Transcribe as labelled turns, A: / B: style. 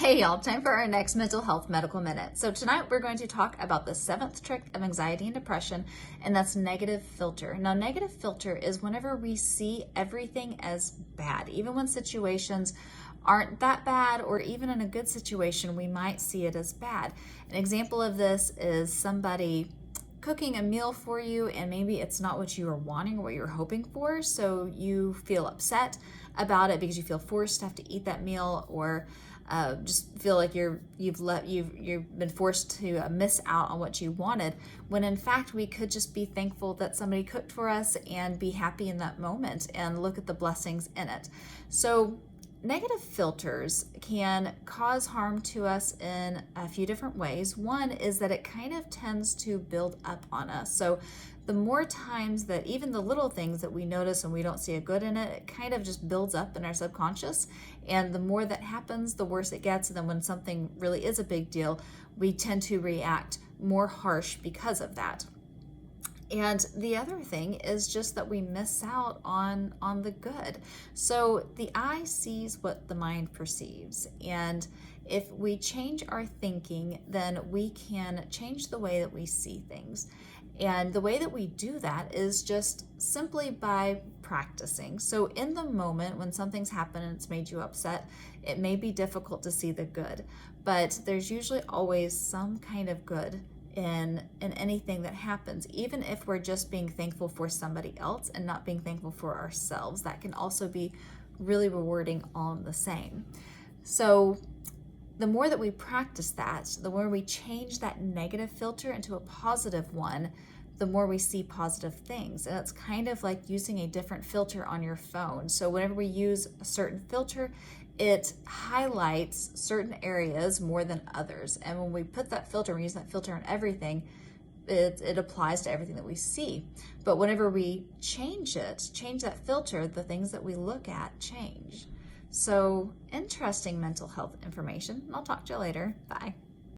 A: Hey y'all, time for our next mental health medical minute. So tonight we're going to talk about the 7th trick of anxiety and depression, and that's negative filter. Now, negative filter is whenever we see everything as bad, even when situations aren't that bad, or even in a good situation, we might see it as bad. An example of this is somebody cooking a meal for you and maybe it's not what you were wanting or what you were hoping for, so you feel upset about it because you feel forced to have to eat that meal, or just feel like you've been forced to miss out on what you wanted, when in fact we could just be thankful that somebody cooked for us and be happy in that moment and look at the blessings in it. So negative filters can cause harm to us in a few different ways. One is that it kind of tends to build up on us. So the more times that even the little things that we notice and we don't see a good in it, it kind of just builds up in our subconscious. And the more that happens, the worse it gets. And then when something really is a big deal, we tend to react more harsh because of that. And the other thing is just that we miss out on the good. So the eye sees what the mind perceives. And if we change our thinking, then we can change the way that we see things. And the way that we do that is just simply by practicing. So in the moment when something's happened and it's made you upset, it may be difficult to see the good, but there's usually always some kind of good in anything that happens, even if we're just being thankful for somebody else and not being thankful for ourselves. That can also be really rewarding all the same. So the more that we practice that, the more we change that negative filter into a positive one, the more we see positive things. And it's kind of like using a different filter on your phone. So whenever we use a certain filter, it highlights certain areas more than others. And when we put that filter, we use that filter on everything, it applies to everything that we see. But whenever we change that filter, the things that we look at change. So interesting mental health information. I'll talk to you later. Bye.